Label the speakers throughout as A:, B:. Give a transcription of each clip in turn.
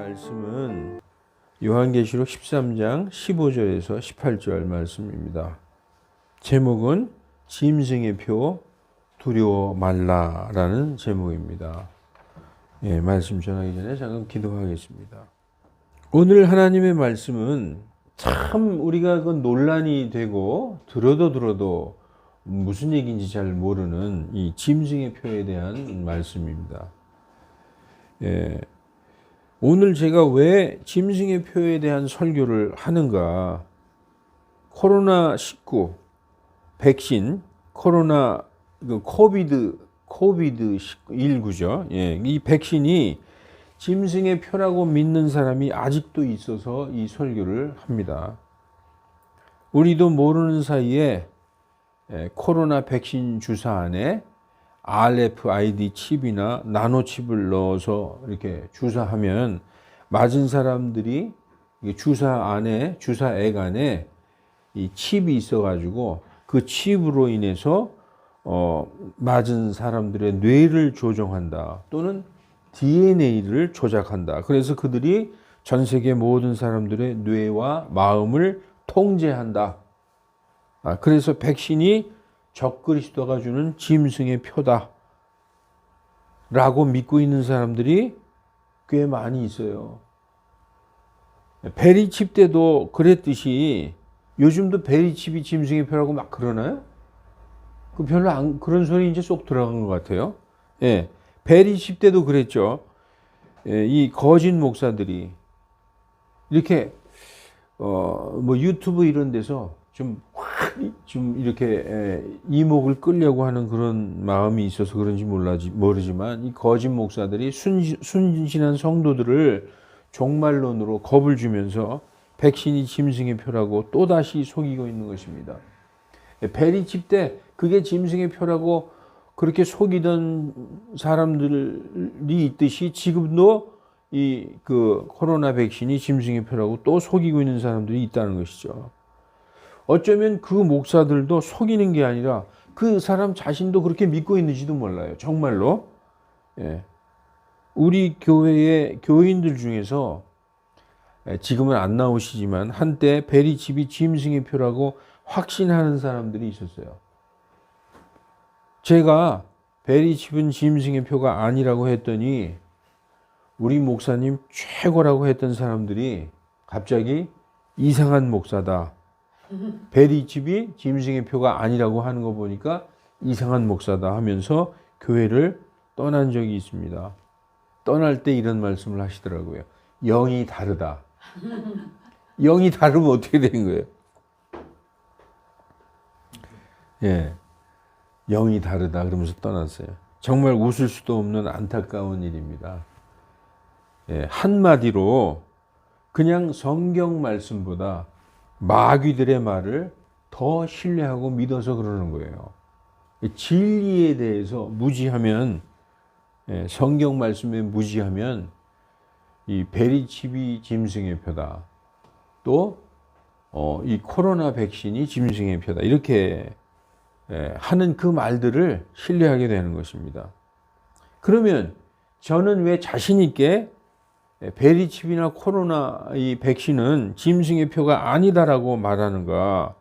A: 말씀은 요한계시록 13장 15절에서 18절 말씀입니다. 제목은 짐승의 표 두려워 말라라는 제목입니다. 말씀 전하기 전에 잠깐 기도하겠습니다. 오늘 하나님의 말씀은 참 우리가 그 논란이 되고 들어도 무슨 얘기인지 잘 모르는 이 짐승의 표에 대한 말씀입니다. 오늘 제가 왜 짐승의 표에 대한 설교를 하는가? 코로나19 백신, 코로나 코비드19죠. 이 백신이 짐승의 표라고 믿는 사람이 아직도 있어서 이 설교를 합니다. 우리도 모르는 사이에 코로나 백신 주사 안에 RFID 칩이나 나노 칩을 넣어서 이렇게 주사하면 맞은 사람들이 주사액 안에 이 칩이 있어가지고 그 칩으로 인해서 맞은 사람들의 뇌를 조종한다 또는 DNA를 조작한다. 그래서 그들이 전 세계 모든 사람들의 뇌와 마음을 통제한다. 그래서 백신이 적그리스도가 주는 짐승의 표다 라고 믿고 있는 사람들이 꽤 많이 있어요. 베리칩 때도 그랬듯이 요즘도 베리칩이 짐승의 표라고 막 그러나요? 별로 그런 소리 이제 쏙 들어간 것 같아요. 베리칩 때도 그랬죠. 이 거짓 목사들이 이렇게 유튜브 이런 데서 좀 이렇게 이목을 끌려고 하는 그런 마음이 있어서 그런지 모르지만 이 거짓 목사들이 순신한 성도들을 종말론으로 겁을 주면서 백신이 짐승의 표라고 또다시 속이고 있는 것입니다. 베리칩 때 그게 짐승의 표라고 그렇게 속이던 사람들이 있듯이 지금도 그 코로나 백신이 짐승의 표라고 또 속이고 있는 사람들이 있다는 것이죠. 어쩌면 그 목사들도 속이는 게 아니라 그 사람 자신도 그렇게 믿고 있는지도 몰라요. 정말로. 우리 교회의 교인들 중에서 지금은 안 나오시지만 한때 베리칩이 짐승의 표라고 확신하는 사람들이 있었어요. 제가 베리칩은 짐승의 표가 아니라고 했더니 우리 목사님 최고라고 했던 사람들이 갑자기 이상한 목사다. 베리칩이 짐승의 표가 아니라고 하는 거 보니까 이상한 목사다 하면서 교회를 떠난 적이 있습니다. 떠날 때 이런 말씀을 하시더라고요. 영이 다르다. 영이 다르면 어떻게 되는 거예요? 영이 다르다 그러면서 떠났어요. 정말 웃을 수도 없는 안타까운 일입니다. 한마디로 그냥 성경 말씀보다 마귀들의 말을 더 신뢰하고 믿어서 그러는 거예요. 진리에 대해서 무지하면, 성경 말씀에 무지하면 이 베리칩이 짐승의 표다. 또 이 코로나 백신이 짐승의 표다. 이렇게 하는 그 말들을 신뢰하게 되는 것입니다. 그러면 저는 왜 자신 있게 베리칩이나 코로나 이 백신은 짐승의 표가 아니다라고 말하는가?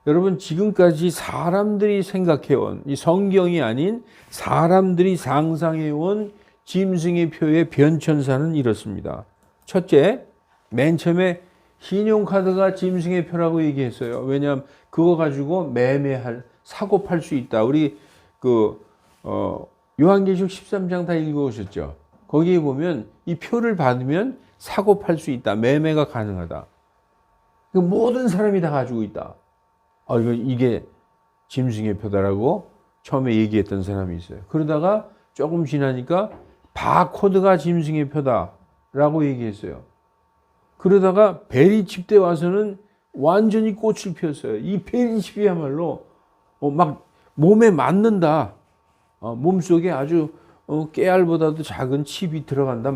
A: 여러분, 지금까지 사람들이 생각해온 이 성경이 아닌 사람들이 상상해온 짐승의 표의 변천사는 이렇습니다. 첫째, 맨 처음에 신용카드가 짐승의 표라고 얘기했어요. 왜냐하면 그거 가지고 사고 팔 수 있다. 우리 요한계시록 13장 다 읽어오셨죠? 거기에 보면 이 표를 받으면 사고 팔 수 있다. 매매가 가능하다. 모든 사람이 다 가지고 있다. 이게 짐승의 표다라고 처음에 얘기했던 사람이 있어요. 그러다가 조금 지나니까 바코드가 짐승의 표다라고 얘기했어요. 그러다가 베리칩 때 와서는 완전히 꽃을 피웠어요. 이 베리칩이야말로 막 몸에 맞는다. 몸속에 아주 깨알보다도 작은 칩이 들어간다.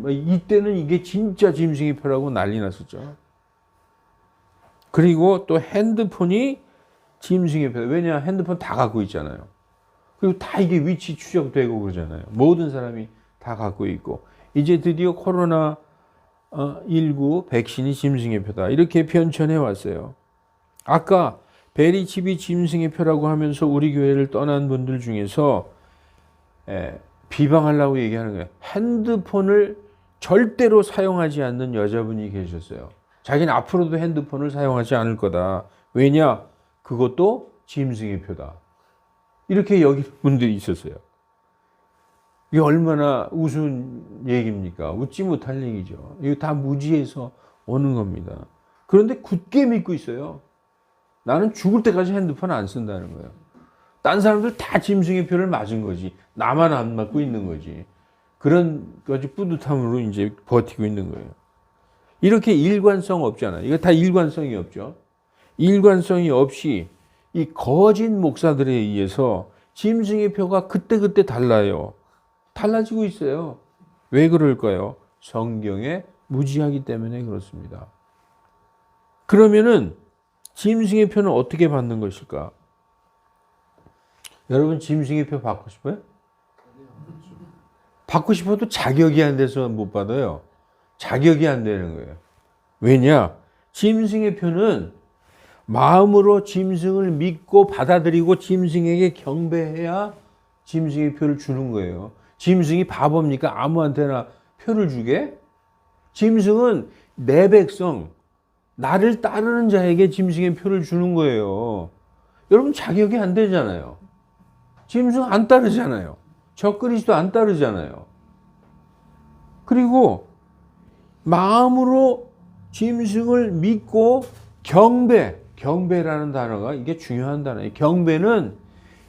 A: 이때는 이게 진짜 짐승의 표라고 난리 났었죠. 그리고 또 핸드폰이 짐승의 표. 왜냐? 핸드폰 다 갖고 있잖아요. 그리고 다 이게 위치 추적되고 그러잖아요. 모든 사람이 다 갖고 있고. 이제 드디어 코로나 19 백신이 짐승의 표다. 이렇게 편찬해 왔어요. 아까 베리칩이 짐승의 표라고 하면서 우리 교회를 떠난 분들 중에서 비방하려고 얘기하는 거예요. 핸드폰을 절대로 사용하지 않는 여자분이 계셨어요. 자기는 앞으로도 핸드폰을 사용하지 않을 거다. 왜냐? 그것도 짐승의 표다. 이렇게 여기는 분들이 있었어요. 이게 얼마나 우스운 얘기입니까? 웃지 못할 얘기죠. 이거 다 무지에서 오는 겁니다. 그런데 굳게 믿고 있어요. 나는 죽을 때까지 핸드폰 안 쓴다는 거예요. 딴 사람들 다 짐승의 표를 맞은 거지. 나만 안 맞고 있는 거지. 그런 거지 뿌듯함으로 이제 버티고 있는 거예요. 이렇게 일관성 없잖아요. 이거 다 일관성이 없죠. 일관성이 없이 이 거짓 목사들에 의해서 짐승의 표가 그때그때 달라요. 달라지고 있어요. 왜 그럴까요? 성경에 무지하기 때문에 그렇습니다. 그러면은 짐승의 표는 어떻게 받는 것일까? 여러분 짐승의 표 받고 싶어요? 받고 싶어도 자격이 안 돼서 못 받아요. 자격이 안 되는 거예요. 왜냐? 짐승의 표는 마음으로 짐승을 믿고 받아들이고 짐승에게 경배해야 짐승의 표를 주는 거예요. 짐승이 바보입니까? 아무한테나 표를 주게? 짐승은 내 백성, 나를 따르는 자에게 짐승의 표를 주는 거예요. 여러분 자격이 안 되잖아요. 짐승 안 따르잖아요. 적그리스도 안 따르잖아요. 그리고 마음으로 짐승을 믿고 경배라는 단어가 이게 중요한 단어예요. 경배는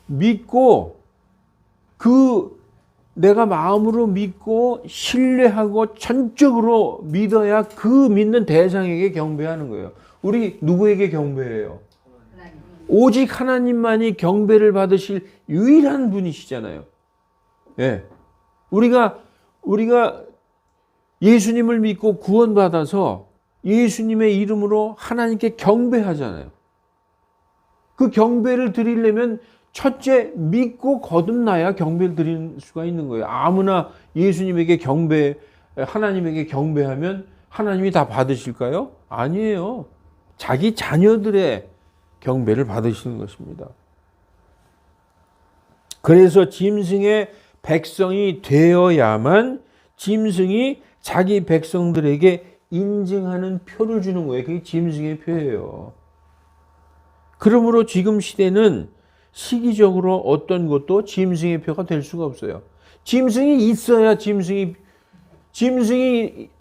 A: 믿고 내가 마음으로 믿고 신뢰하고 전적으로 믿어야 그 믿는 대상에게 경배하는 거예요. 우리 누구에게 경배해요? 오직 하나님만이 경배를 받으실 유일한 분이시잖아요. 예. 우리가 예수님을 믿고 구원받아서 예수님의 이름으로 하나님께 경배하잖아요. 그 경배를 드리려면 첫째 믿고 거듭나야 경배를 드릴 수가 있는 거예요. 아무나 예수님에게 하나님에게 경배하면 하나님이 다 받으실까요? 아니에요. 자기 자녀들의 경배를 받으시는 것입니다. 그래서 짐승의 백성이 되어야만 짐승이 자기 백성들에게 인증하는 표를 주는 거예요. 그게 짐승의 표예요. 그러므로 지금 시대는 시기적으로 어떤 것도 짐승의 표가 될 수가 없어요. 짐승이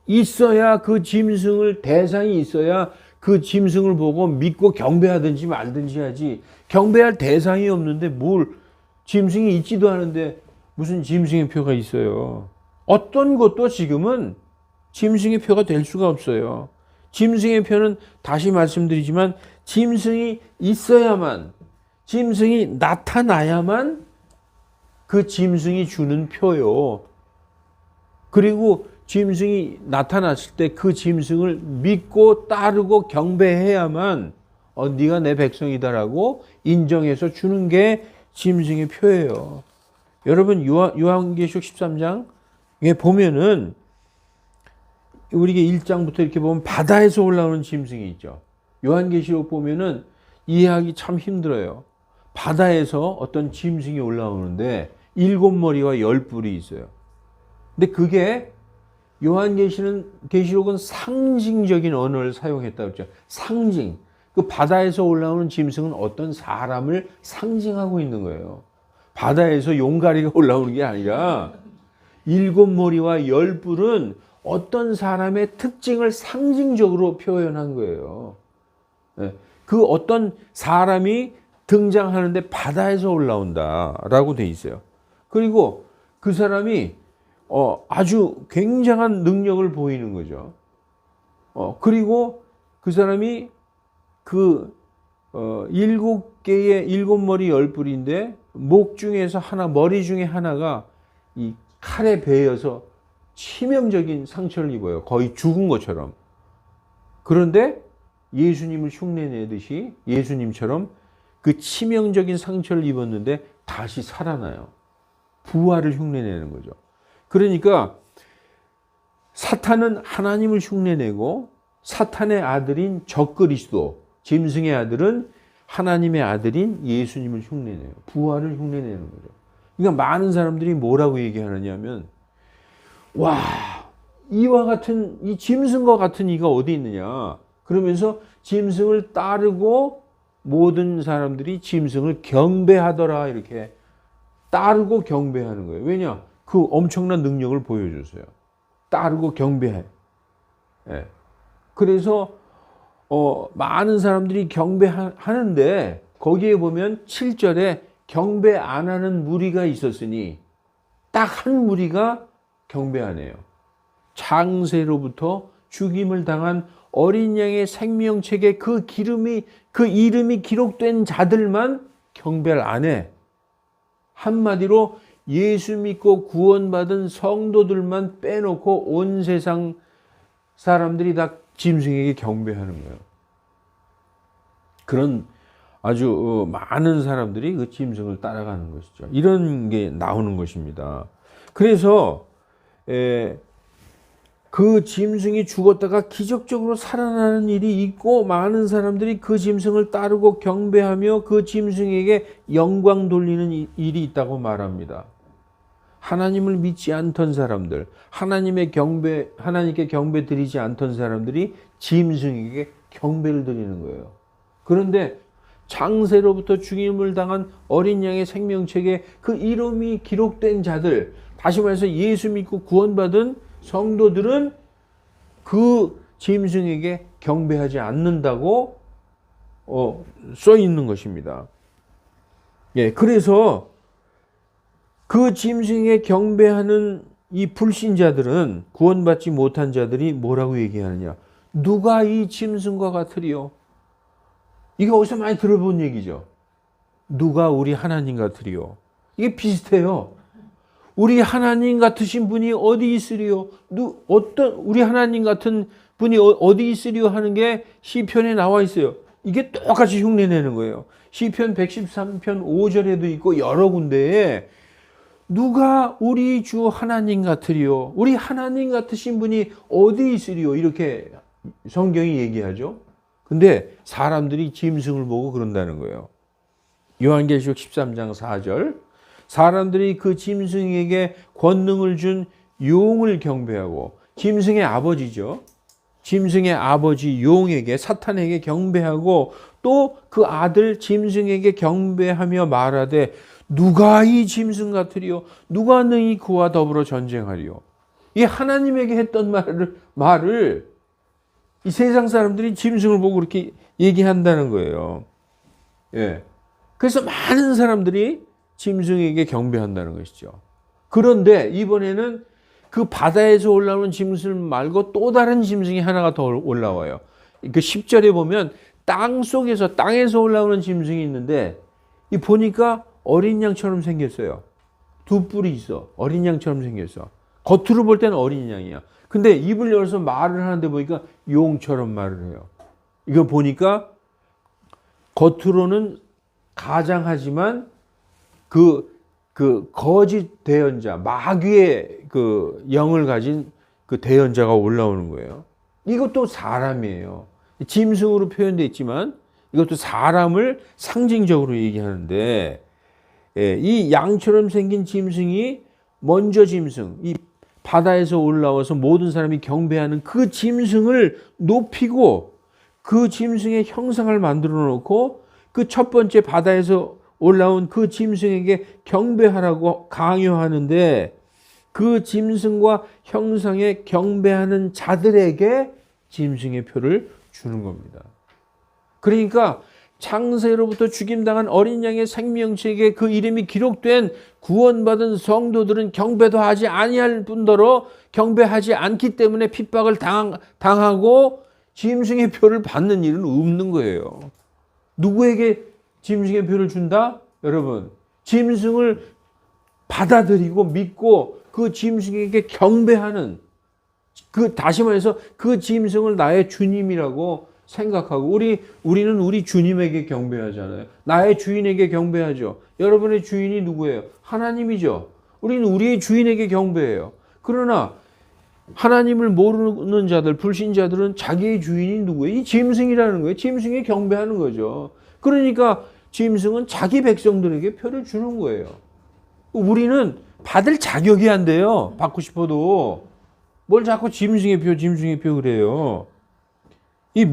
A: 있어야 그 짐승을 대상이 있어야 그 짐승을 보고 믿고 경배하든지 말든지 하지. 경배할 대상이 없는데 뭘 짐승이 있지도 않은데 무슨 짐승의 표가 있어요. 어떤 것도 지금은 짐승의 표가 될 수가 없어요. 짐승의 표는 다시 말씀드리지만 짐승이 있어야만, 짐승이 나타나야만 그 짐승이 주는 표요. 그리고 짐승이 나타났을 때 그 짐승을 믿고 따르고 경배해야만 네가 내 백성이다라고 인정해서 주는 게 짐승의 표예요. 여러분 요한계시록 13장에 보면은 우리가 1장부터 이렇게 보면 바다에서 올라오는 짐승이 있죠. 요한계시록 보면은 이해하기 참 힘들어요. 바다에서 어떤 짐승이 올라오는데 7머리와 10뿔이 있어요. 근데 그게 요한계시록은 상징적인 언어를 사용했다고 했죠. 상징. 그 바다에서 올라오는 짐승은 어떤 사람을 상징하고 있는 거예요. 바다에서 용가리가 올라오는 게 아니라 7머리와 10뿔은 어떤 사람의 특징을 상징적으로 표현한 거예요. 그 어떤 사람이 등장하는데 바다에서 올라온다라고 돼 있어요. 그리고 그 사람이 아주 굉장한 능력을 보이는 거죠. 그리고 그 사람이 7개의 7머리 10뿔인데 목 중에서 머리 중에 하나가 이 칼에 베여서 치명적인 상처를 입어요. 거의 죽은 것처럼. 그런데 예수님을 흉내내듯이 예수님처럼 그 치명적인 상처를 사탄은 하나님을 흉내내고 사탄의 아들인 적그리스도, 짐승의 아들은 하나님의 아들인 예수님을 흉내내요. 부활을 흉내내는 거죠. 그러니까 많은 사람들이 뭐라고 얘기하느냐면, 와, 이와 같은, 이 짐승과 같은 이가 어디 있느냐. 그러면서 짐승을 따르고 모든 사람들이 짐승을 경배하더라. 이렇게 따르고 경배하는 거예요. 왜냐? 그 엄청난 능력을 보여줬어요. 따르고 경배해. 예. 그래서 많은 사람들이 경배하는데 거기에 보면 7절에 경배 안 하는 무리가 있었으니 딱 한 무리가 경배하네요. 창세로부터 죽임을 당한 어린 양의 생명책에 그 이름이 기록된 자들만 경배를 안 해. 한마디로 예수 믿고 구원받은 성도들만 빼놓고 온 세상 사람들이 다 짐승에게 경배하는 거예요. 그런 아주 많은 사람들이 그 짐승을 따라가는 것이죠. 이런 게 나오는 것입니다. 그래서 그 짐승이 죽었다가 기적적으로 살아나는 일이 있고 많은 사람들이 그 짐승을 따르고 경배하며 그 짐승에게 영광 돌리는 일이 있다고 말합니다. 하나님을 믿지 않던 사람들, 하나님께 경배 드리지 않던 사람들이 짐승에게 경배를 드리는 거예요. 그런데 창세로부터 죽임을 당한 어린 양의 생명책에 그 이름이 기록된 자들, 다시 말해서 예수 믿고 구원받은 성도들은 그 짐승에게 경배하지 않는다고 써 있는 것입니다. 예, 그래서 그 짐승에 경배하는 이 불신자들은, 구원받지 못한 자들이 뭐라고 얘기하느냐? 누가 이 짐승과 같으리요? 이게 어디서 많이 들어본 얘기죠. 누가 우리 하나님 같으리요? 이게 비슷해요. 우리 하나님 같으신 분이 어디 있으리요? 우리 하나님 같은 분이 어디 있으리요? 하는 게 시편에 나와 있어요. 이게 똑같이 흉내내는 거예요. 시편 113편 5절에도 있고 여러 군데에 누가 우리 주 하나님 같으리요? 우리 하나님 같으신 분이 어디 있으리요? 이렇게 성경이 얘기하죠. 근데 사람들이 짐승을 보고 그런다는 거예요. 요한계시록 13장 4절, 사람들이 그 짐승에게 권능을 준 용을 경배하고, 짐승의 아버지죠. 짐승의 아버지 용에게, 사탄에게 경배하고 또 그 아들 짐승에게 경배하며 말하되 누가 이 짐승 같으리요? 누가 능히 그와 더불어 전쟁하리요? 이 하나님에게 했던 말을 이 세상 사람들이 짐승을 보고 그렇게 얘기한다는 거예요. 예. 그래서 많은 사람들이 짐승에게 경배한다는 것이죠. 그런데 이번에는 그 바다에서 올라오는 짐승 말고 또 다른 짐승이 하나가 더 올라와요. 그 10절에 보면 땅에서 올라오는 짐승이 있는데, 이 보니까 어린 양처럼 생겼어요. 두 뿔이 있어. 어린 양처럼 생겼어. 겉으로 볼 때는 어린 양이야. 근데 입을 열어서 말을 하는데 보니까 용처럼 말을 해요. 이거 보니까 겉으로는 가장하지만 그 거짓 대언자, 마귀의 그 영을 가진 그 대언자가 올라오는 거예요. 이것도 사람이에요. 짐승으로 표현되어 있지만 이것도 사람을 상징적으로 얘기하는데, 이 양처럼 생긴 짐승이 먼저 짐승, 이 바다에서 올라와서 모든 사람이 경배하는 그 짐승을 높이고 그 짐승의 형상을 만들어 놓고 그 첫 번째 바다에서 올라온 그 짐승에게 경배하라고 강요하는데, 그 짐승과 형상에 경배하는 자들에게 짐승의 표를 주는 겁니다. 그러니까 창세로부터 죽임당한 어린 양의 생명책에 그 이름이 기록된 구원받은 성도들은 경배도 하지 아니할 뿐더러 경배하지 않기 때문에 핍박을 당하고 짐승의 표를 받는 일은 없는 거예요. 누구에게 짐승의 표를 준다? 여러분, 짐승을 받아들이고 믿고 그 짐승에게 경배하는, 다시 말해서 그 짐승을 나의 주님이라고 생각하고, 우리는 우리 주님에게 경배하잖아요. 나의 주인에게 경배하죠. 여러분의 주인이 누구예요? 하나님이죠. 우리는 우리의 주인에게 경배해요. 그러나 하나님을 모르는 자들, 불신자들은 자기의 주인이 누구예요? 이 짐승이라는 거예요. 짐승에 경배하는 거죠. 그러니까 짐승은 자기 백성들에게 표를 주는 거예요. 우리는 받을 자격이 안 돼요. 받고 싶어도. 뭘 자꾸 짐승의 표 그래요. 이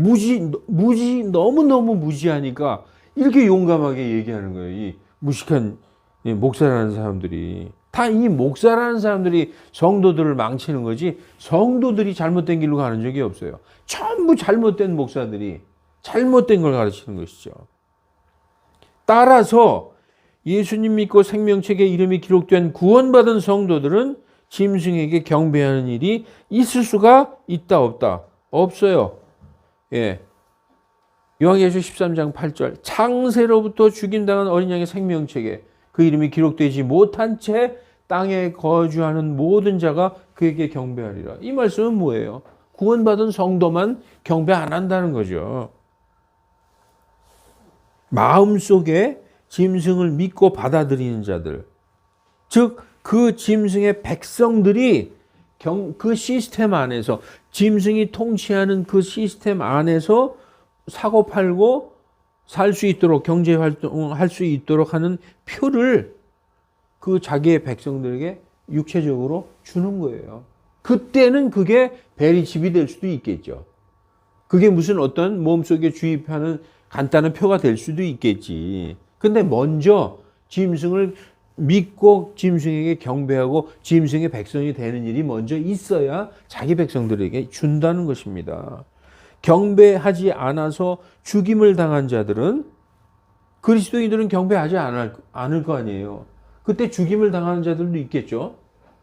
A: 너무너무 무지하니까 이렇게 용감하게 얘기하는 거예요. 이 무식한 목사라는 사람들이. 다 이 목사라는 사람들이 성도들을 망치는 거지 성도들이 잘못된 길로 가는 적이 없어요. 전부 잘못된 목사들이 잘못된 걸 가르치는 것이죠. 따라서 예수님 믿고 생명책에 이름이 기록된 구원받은 성도들은 짐승에게 경배하는 일이 있을 수가 있다 없다? 없어요. 예. 요한계시록 13장 8절 창세로부터 죽임당한 어린 양의 생명책에 그 이름이 기록되지 못한 채 땅에 거주하는 모든 자가 그에게 경배하리라. 이 말씀은 뭐예요? 구원받은 성도만 경배 안 한다는 거죠. 마음속에 짐승을 믿고 받아들이는 자들, 즉 그 짐승의 백성들이 그 시스템 안에서 짐승이 통치하는 그 시스템 안에서 사고 팔고 살 수 있도록 경제 활동할 수 있도록 하는 표를 그 자기의 백성들에게 육체적으로 주는 거예요. 그때는 그게 베리칩이 될 수도 있겠죠. 그게 무슨 어떤 몸속에 주입하는 간단한 표가 될 수도 있겠지. 근데 먼저 짐승을 믿고 짐승에게 경배하고 짐승의 백성이 되는 일이 먼저 있어야 자기 백성들에게 준다는 것입니다. 경배하지 않아서 죽임을 당한 자들은 그리스도인들은 경배하지 않을 거 아니에요. 그때 죽임을 당하는 자들도 있겠죠.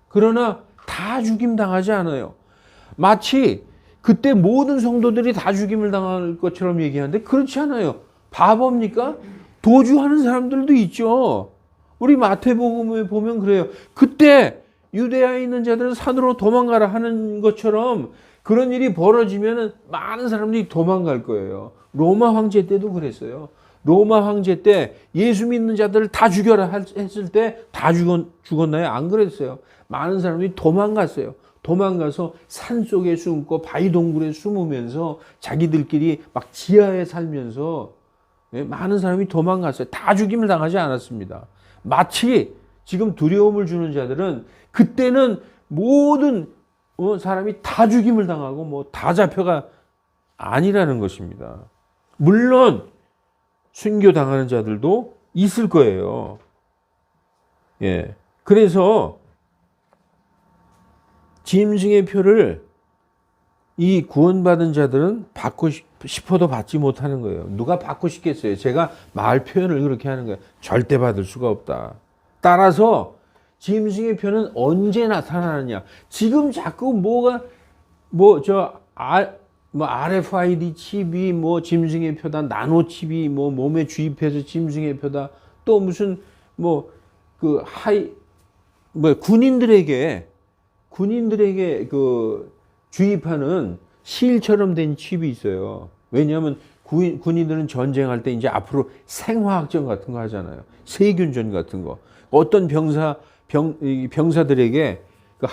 A: 그러나 다 죽임 당하지 않아요. 마치 그때 모든 성도들이 다 죽임을 당할 것처럼 얘기하는데 그렇지 않아요. 바보입니까? 도주하는 사람들도 있죠. 우리 마태복음에 보면 그래요. 그때 유대아에 있는 자들은 산으로 도망가라 하는 것처럼 그런 일이 벌어지면 많은 사람들이 도망갈 거예요. 로마 황제 때도 그랬어요. 로마 황제 때 예수 믿는 자들을 다 죽여라 했을 때 다 죽었나요? 안 그랬어요. 많은 사람들이 도망갔어요. 도망가서 산 속에 숨고 바위 동굴에 숨으면서 자기들끼리 막 지하에 살면서 많은 사람이 도망갔어요. 다 죽임을 당하지 않았습니다. 마치 지금 두려움을 주는 자들은 그때는 모든 사람이 다 죽임을 당하고 뭐 다 잡혀가 아니라는 것입니다. 물론 순교 당하는 자들도 있을 거예요. 예. 그래서 짐승의 표를 이 구원받은 자들은 받고 싶어도 받지 못하는 거예요. 누가 받고 싶겠어요? 제가 말 표현을 그렇게 하는 거예요. 절대 받을 수가 없다. 따라서 짐승의 표는 언제 나타나느냐? 지금 자꾸 RFID 칩이 짐승의 표다, 나노 칩이 몸에 주입해서 짐승의 표다, 또 무슨 군인들에게 그 주입하는 실처럼 된 칩이 있어요. 왜냐하면 군인들은 전쟁할 때 이제 앞으로 생화학전 같은 거 하잖아요. 세균전 같은 거. 어떤 병사들에게 그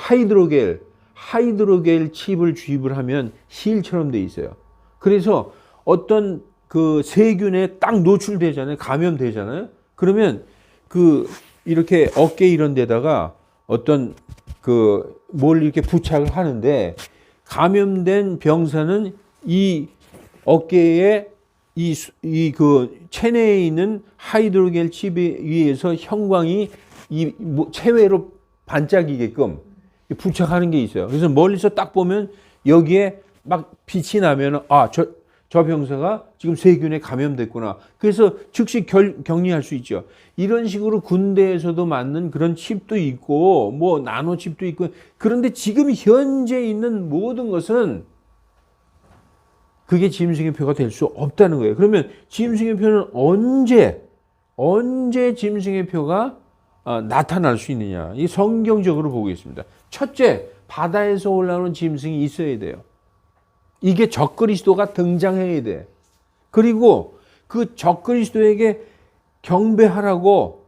A: 하이드로겔 칩을 주입을 하면 실처럼 돼 있어요. 그래서 어떤 그 세균에 딱 노출되잖아요. 감염되잖아요. 그러면 이렇게 어깨 이런 데다가 어떤 뭘 이렇게 부착을 하는데 감염된 병사는 이 어깨에 체내에 있는 하이드로겔 칩에 의해서 형광이 체외로 반짝이게끔 부착하는 게 있어요. 그래서 멀리서 딱 보면 여기에 막 빛이 나면 저 병사가 지금 세균에 감염됐구나. 그래서 즉시 격리할 수 있죠. 이런 식으로 군대에서도 맞는 그런 칩도 있고 나노 칩도 있고 그런데 지금 현재 있는 모든 것은 그게 짐승의 표가 될 수 없다는 거예요. 그러면 짐승의 표는 언제 짐승의 표가 나타날 수 있느냐? 이 성경적으로 보겠습니다. 첫째, 바다에서 올라오는 짐승이 있어야 돼요. 이게 적그리스도가 등장해야 돼. 그리고 그 적그리스도에게 경배하라고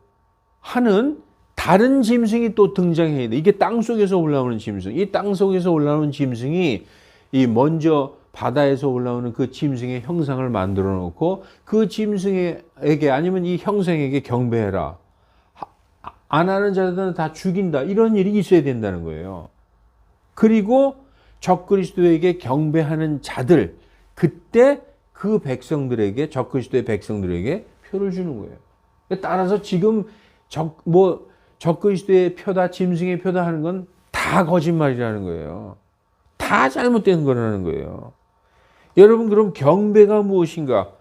A: 하는 다른 짐승이 또 등장해야 돼. 이게 땅 속에서 올라오는 짐승. 이 땅 속에서 올라오는 짐승이 이 먼저 바다에서 올라오는 그 짐승의 형상을 만들어 놓고 그 짐승에게 아니면 이 형상에게 경배해라. 안 하는 자들은 다 죽인다. 이런 일이 있어야 된다는 거예요. 그리고 적그리스도에게 경배하는 자들, 그때 그 백성들에게, 적그리스도의 백성들에게 표를 주는 거예요. 따라서 지금 적그리스도의 표다, 짐승의 표다 하는 건 다 거짓말이라는 거예요. 다 잘못된 거라는 거예요. 여러분, 그럼 경배가 무엇인가?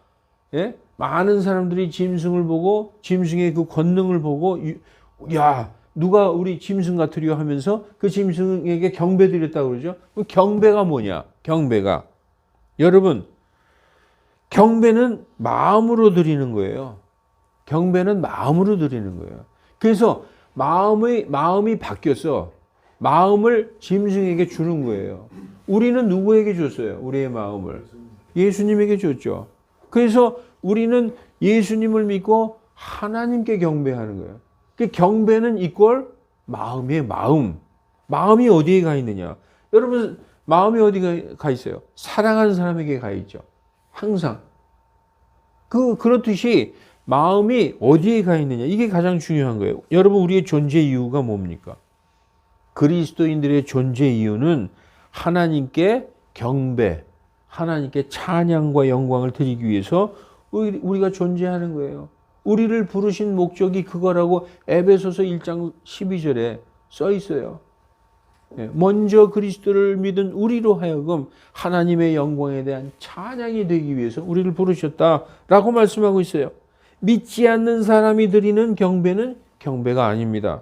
A: 예? 많은 사람들이 짐승을 보고, 짐승의 그 권능을 보고, 야, 누가 우리 짐승 같으려 하면서 그 짐승에게 경배 드렸다고 그러죠? 경배가 뭐냐? 경배가. 여러분, 경배는 마음으로 드리는 거예요. 경배는 마음으로 드리는 거예요. 그래서 마음이 바뀌어서 마음을 짐승에게 주는 거예요. 우리는 누구에게 줬어요? 우리의 마음을. 예수님에게 줬죠. 그래서 우리는 예수님을 믿고 하나님께 경배하는 거예요. 그 경배는 이꼴 마음이에요. 마음. 마음이 어디에 가 있느냐? 여러분, 마음이 어디에 가 있어요? 사랑하는 사람에게 가 있죠. 항상. 그렇듯이 마음이 어디에 가 있느냐? 이게 가장 중요한 거예요. 여러분, 우리의 존재 이유가 뭡니까? 그리스도인들의 존재 이유는 하나님께 경배, 하나님께 찬양과 영광을 드리기 위해서 우리가 존재하는 거예요. 우리를 부르신 목적이 그거라고 에베소서 1장 12절에 써 있어요. 먼저 그리스도를 믿은 우리로 하여금 하나님의 영광에 대한 찬양이 되기 위해서 우리를 부르셨다라고 말씀하고 있어요. 믿지 않는 사람이 드리는 경배는 경배가 아닙니다.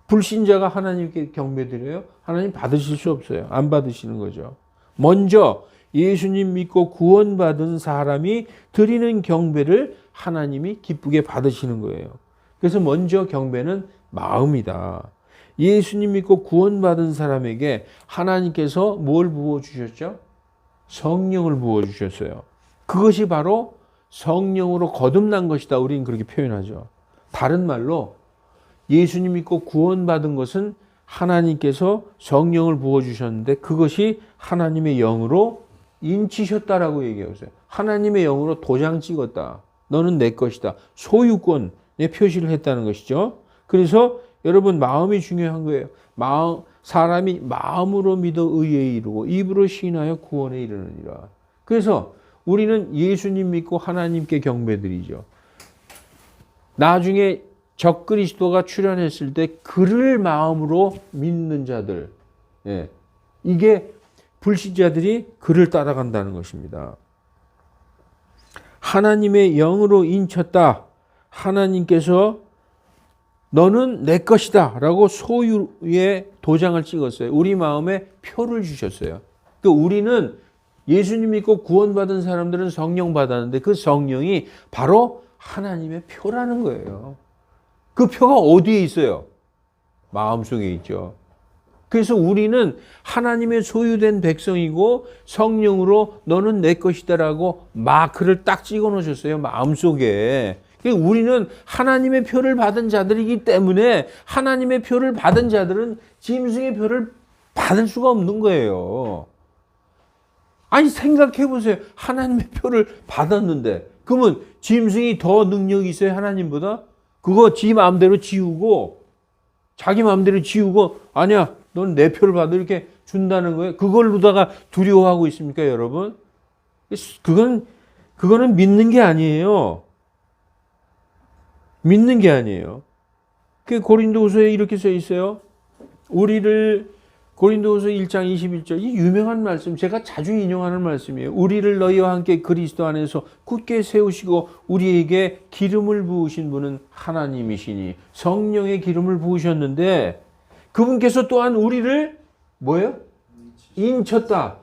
A: 불신자가 하나님께 경배 드려요? 하나님 받으실 수 없어요. 안 받으시는 거죠. 먼저 예수님 믿고 구원받은 사람이 드리는 경배를 하나님이 기쁘게 받으시는 거예요. 그래서 먼저 경배는 마음이다. 예수님 믿고 구원받은 사람에게 하나님께서 뭘 부어주셨죠? 성령을 부어주셨어요. 그것이 바로 성령으로 거듭난 것이다. 우리는 그렇게 표현하죠. 다른 말로 예수님 믿고 구원받은 것은 하나님께서 성령을 부어주셨는데 그것이 하나님의 영으로 인치셨다라고 얘기하고 있어요. 하나님의 영으로 도장 찍었다. 너는 내 것이다. 소유권의 표시를 했다는 것이죠. 그래서 여러분, 마음이 중요한 거예요. 사람이 마음으로 믿어 의에 이르고 입으로 시인하여 구원에 이르느니라. 그래서 우리는 예수님 믿고 하나님께 경배드리죠. 나중에 적그리스도가 출현했을 때 그를 마음으로 믿는 자들, 이게 불신자들이 그를 따라간다는 것입니다. 하나님의 영으로 인쳤다. 하나님께서 너는 내 것이다 라고 소유의 도장을 찍었어요. 우리 마음에 표를 주셨어요. 그러니까 우리는 예수님 믿고 구원받은 사람들은 성령 받았는데 그 성령이 바로 하나님의 표라는 거예요. 그 표가 어디에 있어요? 마음속에 있죠. 그래서 우리는 하나님의 소유된 백성이고 성령으로 너는 내 것이다라고 마크를 딱 찍어 놓으셨어요. 마음속에. 우리는 하나님의 표를 받은 자들이기 때문에 하나님의 표를 받은 자들은 짐승의 표를 받을 수가 없는 거예요. 아니, 생각해 보세요. 하나님의 표를 받았는데 그러면 짐승이 더 능력이 있어요? 하나님보다? 그거 지 마음대로 지우고 자기 마음대로 지우고 아니야, 넌 내 표를 받아 이렇게 준다는 거예요. 그걸로다가 두려워하고 있습니까, 여러분? 그거는 믿는 게 아니에요. 믿는 게 아니에요. 그 고린도후서에 이렇게 써 있어요. 고린도후서 1장 21절, 이 유명한 말씀, 제가 자주 인용하는 말씀이에요. 우리를 너희와 함께 그리스도 안에서 굳게 세우시고 우리에게 기름을 부으신 분은 하나님이시니, 성령의 기름을 부으셨는데 그분께서 또한 우리를 뭐예요? 인쳤다.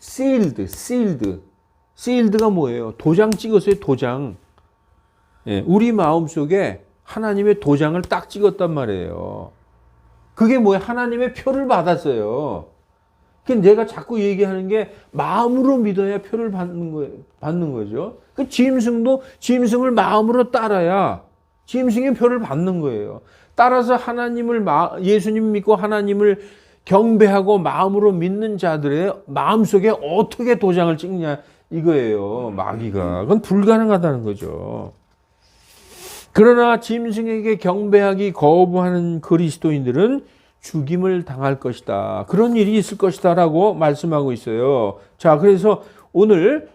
A: sealed가 뭐예요? 도장 찍었어요. 도장. 우리 마음속에 하나님의 도장을 딱 찍었단 말이에요. 그게 뭐예요? 하나님의 표를 받았어요. 내가 자꾸 얘기하는 게 마음으로 믿어야 표를 받는 거죠. 짐승도 짐승을 마음으로 따라야 짐승의 표를 받는 거예요. 따라서 예수님 믿고 하나님을 경배하고 마음으로 믿는 자들의 마음속에 어떻게 도장을 찍냐 이거예요. 마귀가. 그건 불가능하다는 거죠. 그러나 짐승에게 경배하기 거부하는 그리스도인들은 죽임을 당할 것이다. 그런 일이 있을 것이다 라고 말씀하고 있어요. 자, 그래서 오늘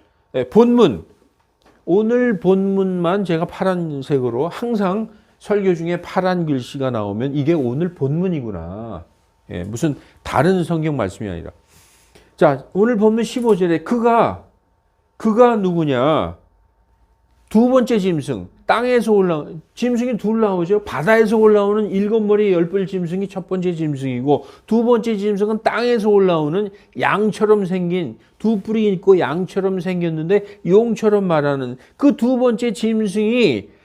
A: 본문만 제가 파란색으로 항상 설교 중에 파란 글씨가 나오면 이게 오늘 본문이구나. 예, 무슨 다른 성경 말씀이 아니라. 자, 오늘 본문 15절에 그가 누구냐? 두 번째 짐승, 땅에서 올라온 짐승이 둘 나오죠. 바다에서 올라오는 7머리 10뿔 짐승이 첫 번째 짐승이고, 두 번째 짐승은 땅에서 올라오는 양처럼 생긴, 두 뿔이 있고 양처럼 생겼는데 용처럼 말하는 그 두 번째 짐승이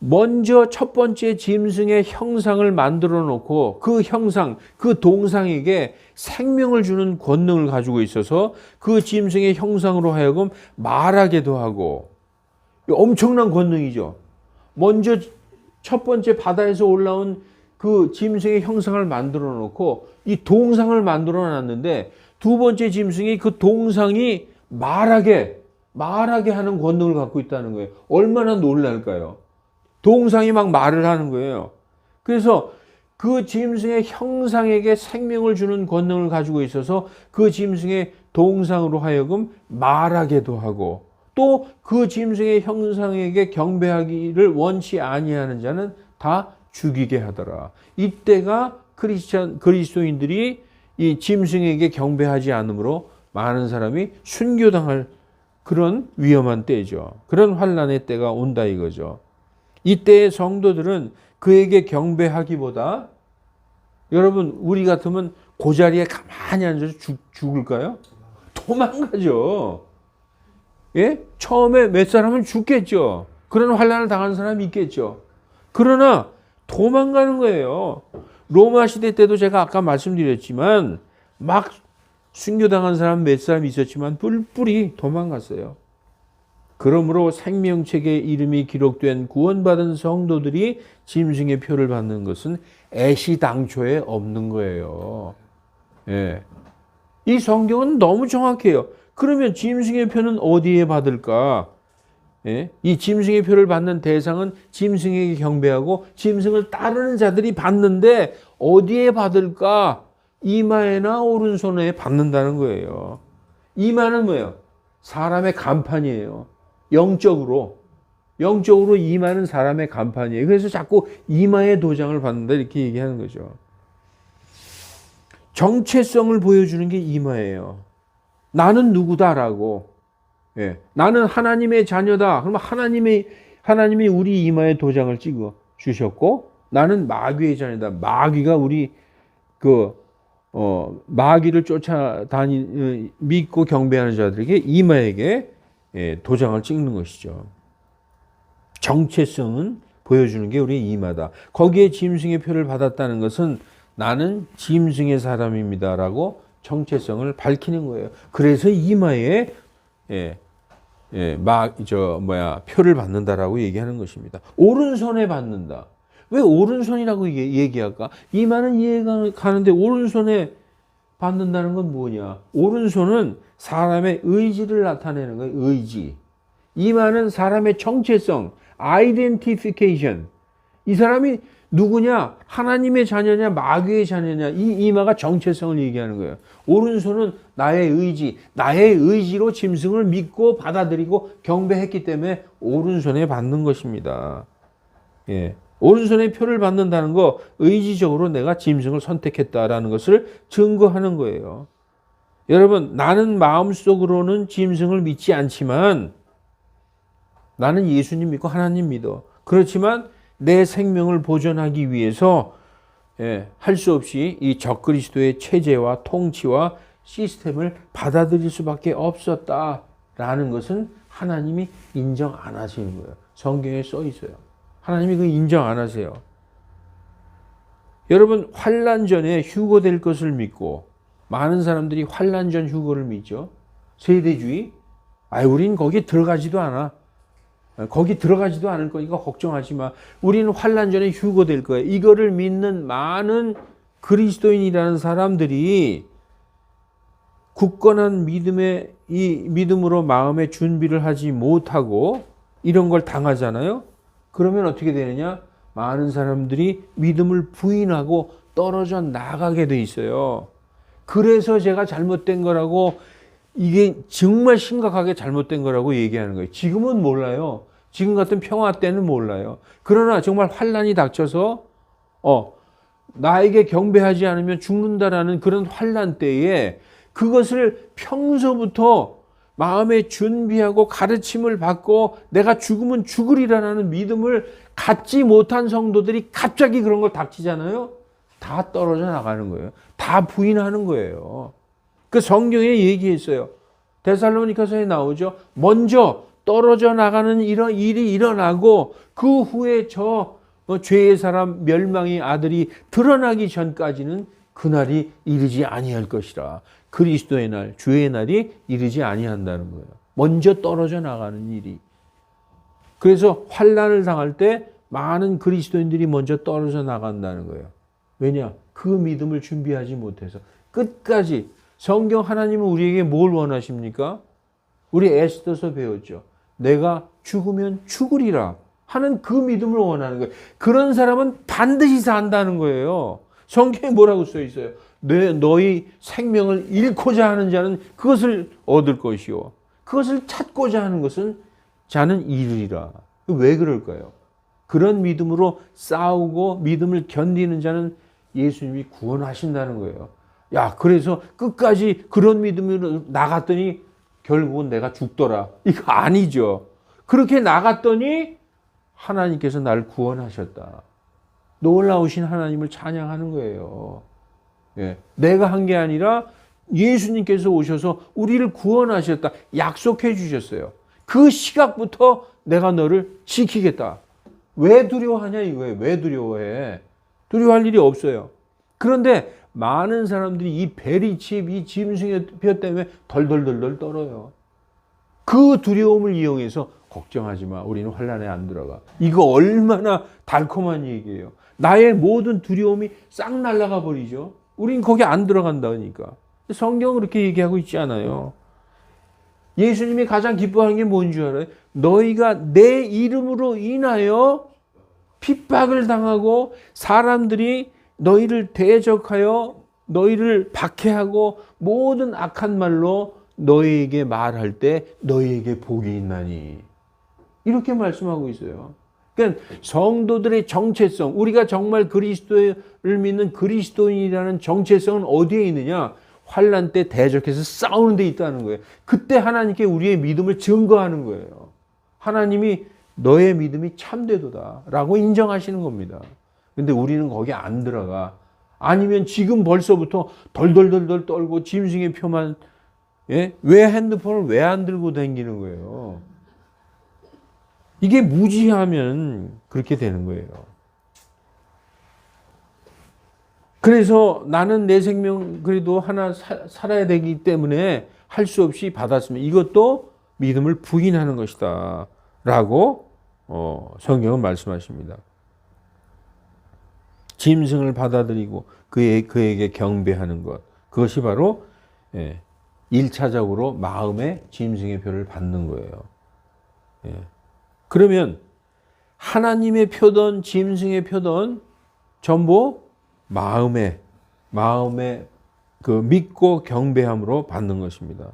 A: 먼저 첫 번째 짐승의 형상을 만들어 놓고 그 형상, 그 동상에게 생명을 주는 권능을 가지고 있어서 그 짐승의 형상으로 하여금 말하게도 하고, 엄청난 권능이죠. 먼저 첫 번째 바다에서 올라온 그 짐승의 형상을 만들어 놓고 이 동상을 만들어 놨는데, 두 번째 짐승이 그 동상이 말하게 하는 권능을 갖고 있다는 거예요. 얼마나 놀랄까요? 동상이 막 말을 하는 거예요. 그래서 그 짐승의 형상에게 생명을 주는 권능을 가지고 있어서 그 짐승의 동상으로 하여금 말하게도 하고, 또 그 짐승의 형상에게 경배하기를 원치 아니하는 자는 다 죽이게 하더라. 이때가 그리스도인들이 이 짐승에게 경배하지 않으므로 많은 사람이 순교당할 그런 위험한 때죠. 그런 환난의 때가 온다 이거죠. 이때의 성도들은 그에게 경배하기보다, 여러분 우리 같으면 그 자리에 가만히 앉아서 죽을까요? 도망가죠. 예? 처음에 몇 사람은 죽겠죠. 그런 환난을 당한 사람이 있겠죠. 그러나 도망가는 거예요. 로마 시대 때도 제가 아까 말씀드렸지만 막 순교당한 사람 몇 사람 있었지만 뿔뿔이 도망갔어요. 그러므로 생명책에 이름이 기록된 구원받은 성도들이 짐승의 표를 받는 것은 애시당초에 없는 거예요. 예. 이 성경은 너무 정확해요. 그러면 짐승의 표는 어디에 받을까? 예? 이 짐승의 표를 받는 대상은 짐승에게 경배하고 짐승을 따르는 자들이 받는데 어디에 받을까? 이마에나 오른손에 받는다는 거예요. 이마는 뭐예요? 사람의 간판이에요. 영적으로 이마는 사람의 간판이에요. 그래서 자꾸 이마에 도장을 받는다 이렇게 얘기하는 거죠. 정체성을 보여주는 게 이마예요. 나는 누구다라고. 예. 나는 하나님의 자녀다. 그러면 하나님이 우리 이마에 도장을 찍어 주셨고, 나는 마귀의 자녀다. 마귀가 우리 마귀를 믿고 경배하는 자들에게 이마에게 도장을 찍는 것이죠. 정체성은 보여주는 게 우리 이마다. 거기에 짐승의 표를 받았다는 것은 나는 짐승의 사람입니다라고 정체성을 밝히는 거예요. 그래서 이마에 표를 받는다라고 얘기하는 것입니다. 오른손에 받는다. 왜 오른손이라고 얘기할까? 이마는 이해가 가는데 오른손에 받는다는 건 뭐냐? 오른손은 사람의 의지를 나타내는 거예요. 의지. 이마는 사람의 정체성, identification. 이 사람이 누구냐? 하나님의 자녀냐? 마귀의 자녀냐? 이 이마가 정체성을 얘기하는 거예요. 오른손은 나의 의지로 짐승을 믿고 받아들이고 경배했기 때문에 오른손에 받는 것입니다. 예. 오른손에 표를 받는다는 거, 의지적으로 내가 짐승을 선택했다라는 것을 증거하는 거예요. 여러분, 나는 마음속으로는 짐승을 믿지 않지만 나는 예수님 믿고 하나님 믿어. 그렇지만 내 생명을 보존하기 위해서 할 수 없이 이 적그리스도의 체제와 통치와 시스템을 받아들일 수밖에 없었다라는 것은 하나님이 인정 안 하시는 거예요. 성경에 써 있어요. 하나님이 그 인정 안 하세요. 여러분, 환난 전에 휴거될 것을 믿고 많은 사람들이 환난 전 휴거를 믿죠. 세대주의. 우린 거기 들어가지도 않아. 거기 들어가지도 않을 거니까 걱정하지 마. 우리는 환난 전에 휴거될 거야. 이거를 믿는 많은 그리스도인이라는 사람들이 굳건한 믿음으로 마음의 준비를 하지 못하고 이런 걸 당하잖아요. 그러면 어떻게 되느냐? 많은 사람들이 믿음을 부인하고 떨어져 나가게 돼 있어요. 그래서 제가 잘못된 거라고, 이게 정말 심각하게 잘못된 거라고 얘기하는 거예요. 지금은 몰라요. 지금 같은 평화 때는 몰라요. 그러나 정말 환난이 닥쳐서 나에게 경배하지 않으면 죽는다라는 그런 환난 때에 그것을 평소부터 마음에 준비하고 가르침을 받고 내가 죽으면 죽으리라는 믿음을 갖지 못한 성도들이 갑자기 그런 걸 닥치잖아요. 다 떨어져 나가는 거예요. 다 부인하는 거예요. 그 성경에 얘기했어요. 데살로니가서에 나오죠. 먼저 떨어져 나가는 이런 일이 일어나고 그 후에 저 죄의 사람 멸망의 아들이 드러나기 전까지는 그날이 이르지 아니할 것이라. 그리스도의 날, 주의 날이 이르지 아니한다는 거예요. 먼저 떨어져 나가는 일이. 그래서 환난을 당할 때 많은 그리스도인들이 먼저 떨어져 나간다는 거예요. 왜냐? 그 믿음을 준비하지 못해서. 끝까지 성경 하나님은 우리에게 뭘 원하십니까? 우리 에스더서 배웠죠. 내가 죽으면 죽으리라 하는 그 믿음을 원하는 거예요. 그런 사람은 반드시 산다는 거예요. 성경에 뭐라고 써 있어요? 너희 생명을 잃고자 하는 자는 그것을 얻을 것이요. 그것을 찾고자 하는 것은 자는 잃으리라. 왜 그럴까요? 그런 믿음으로 싸우고 믿음을 견디는 자는 예수님이 구원하신다는 거예요. 야, 그래서 끝까지 그런 믿음으로 나갔더니 결국은 내가 죽더라. 이거 아니죠. 그렇게 나갔더니 하나님께서 나를 구원하셨다. 놀라우신 하나님을 찬양하는 거예요. 예, 내가 한 게 아니라 예수님께서 오셔서 우리를 구원하셨다. 약속해 주셨어요. 그 시각부터 내가 너를 지키겠다. 왜 두려워하냐 이거예요. 왜 두려워해? 두려워할 일이 없어요. 그런데 많은 사람들이 이 베리칩, 이 짐승의 뼈 때문에 덜덜덜덜 떨어요. 그 두려움을 이용해서 걱정하지 마. 우리는 환난에 안 들어가. 이거 얼마나 달콤한 얘기예요. 나의 모든 두려움이 싹 날아가 버리죠. 우린 거기 안 들어간다니까. 성경은 그렇게 얘기하고 있지 않아요. 예수님이 가장 기뻐하는 게 뭔 줄 알아요? 너희가 내 이름으로 인하여 핍박을 당하고 사람들이 너희를 대적하여 너희를 박해하고 모든 악한 말로 너희에게 말할 때 너희에게 복이 있나니. 이렇게 말씀하고 있어요. 그러니까 성도들의 정체성, 우리가 정말 그리스도를 믿는 그리스도인이라는 정체성은 어디에 있느냐? 환난 때 대적해서 싸우는 데 있다는 거예요. 그때 하나님께 우리의 믿음을 증거하는 거예요. 하나님이 너의 믿음이 참되도다 라고 인정하시는 겁니다. 근데 우리는 거기 안 들어가. 아니면 지금 벌써부터 덜덜덜덜 떨고 짐승의 표만, 예? 왜 핸드폰을 왜 안 들고 다니는 거예요? 이게 무지하면 그렇게 되는 거예요. 그래서 나는 내 생명 그래도 하나 살아야 되기 때문에 할 수 없이 받았으면 이것도 믿음을 부인하는 것이다 라고 성경은 말씀하십니다. 짐승을 받아들이고 그에게 경배하는 것, 그것이 바로 1차적으로 마음의 짐승의 표를 받는 거예요. 그러면 하나님의 표든 짐승의 표든 전부 마음의 그 믿고 경배함으로 받는 것입니다.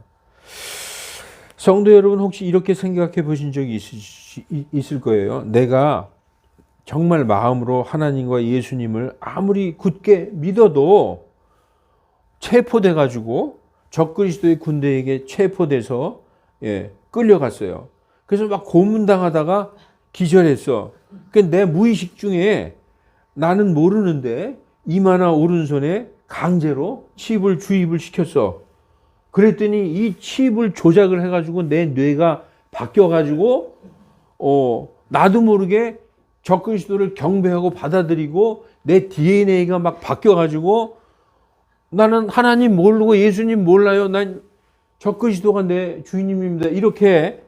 A: 성도 여러분, 혹시 이렇게 생각해 보신 적이 있을 거예요. 내가 정말 마음으로 하나님과 예수님을 아무리 굳게 믿어도 체포돼 가지고 적그리스도의 군대에게 체포돼서 끌려갔어요. 그래서 막 고문당하다가 기절했어. 내 무의식 중에 나는 모르는데 이마나 오른손에 강제로 칩을 주입을 시켰어. 그랬더니 이 칩을 조작을 해가지고 내 뇌가 바뀌어가지고 나도 모르게 적그리스도를 경배하고 받아들이고 내 DNA가 막 바뀌어가지고 나는 하나님 모르고 예수님 몰라요. 난 적그리스도가 내 주인님입니다. 이렇게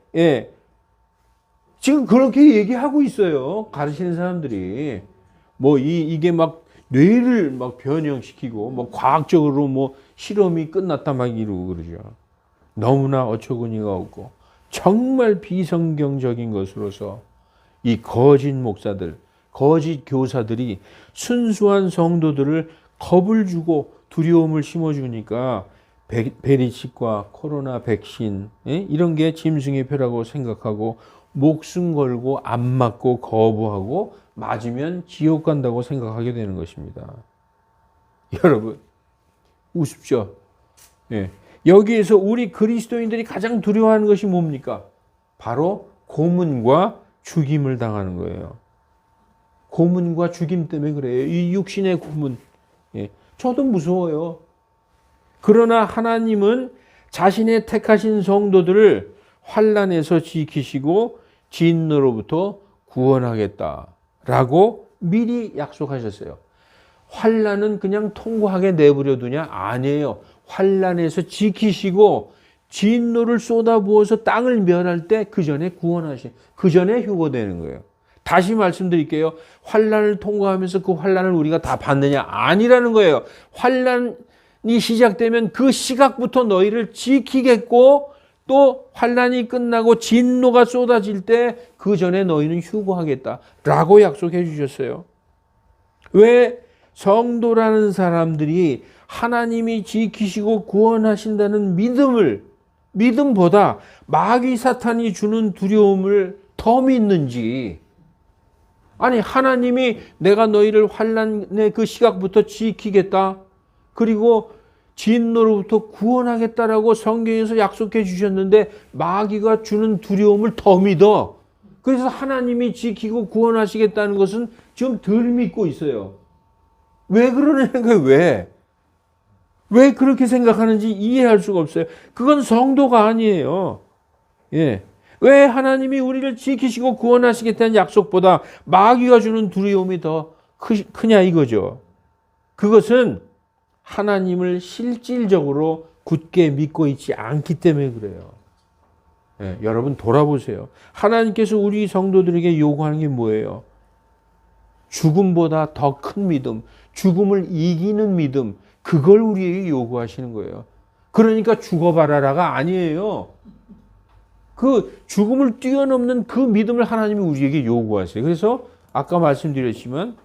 A: 지금 그렇게 얘기하고 있어요. 가르치는 사람들이. 뭐 이게 막 뇌를 막 변형시키고 뭐 과학적으로 뭐 실험이 끝났다 막 이러고 그러죠. 너무나 어처구니가 없고 정말 비성경적인 것으로서 이 거짓 목사들, 거짓 교사들이 순수한 성도들을 겁을 주고 두려움을 심어주니까 베리치과 코로나 백신 이런 게 짐승의 표라고 생각하고 목숨 걸고 안 맞고 거부하고 맞으면 지옥 간다고 생각하게 되는 것입니다. 여러분 우습죠? 예. 여기에서 우리 그리스도인들이 가장 두려워하는 것이 뭡니까? 바로 고문과 죽임을 당하는 거예요. 고문과 죽임 때문에 그래요. 이 육신의 고문. 예. 저도 무서워요. 그러나 하나님은 자신의 택하신 성도들을 환난에서 지키시고 진노로부터 구원하겠다라고 미리 약속하셨어요. 환난은 그냥 통과하게 내버려 두냐? 아니에요. 환난에서 지키시고 진노를 쏟아부어서 땅을 멸할 때 그 전에 그 전에 휴거되는 거예요. 다시 말씀드릴게요. 환난을 통과하면서 그 환난을 우리가 다 받느냐? 아니라는 거예요. 환난이 시작되면 그 시각부터 너희를 지키겠고 또 환난이 끝나고 진노가 쏟아질 때 그 전에 너희는 휴거하겠다라고 약속해 주셨어요. 왜 성도라는 사람들이 하나님이 지키시고 구원하신다는 믿음보다 마귀 사탄이 주는 두려움을 더 믿는지, 아니 하나님이 내가 너희를 환난의 그 시각부터 지키겠다 그리고 진노로부터 구원하겠다라고 성경에서 약속해 주셨는데 마귀가 주는 두려움을 더 믿어. 그래서 하나님이 지키고 구원하시겠다는 것은 좀 덜 믿고 있어요. 왜 그러냐는 거예요. 왜 그렇게 생각하는지 이해할 수가 없어요. 그건 성도가 아니에요. 예. 왜 하나님이 우리를 지키시고 구원하시겠다는 약속보다 마귀가 주는 두려움이 더 크냐 이거죠. 그것은 하나님을 실질적으로 굳게 믿고 있지 않기 때문에 그래요. 예, 여러분 돌아보세요. 하나님께서 우리 성도들에게 요구하는 게 뭐예요? 죽음보다 더 큰 믿음, 죽음을 이기는 믿음, 그걸 우리에게 요구하시는 거예요. 그러니까 죽어봐라라가 아니에요. 그 죽음을 뛰어넘는 그 믿음을 하나님이 우리에게 요구하세요. 그래서 아까 말씀드렸지만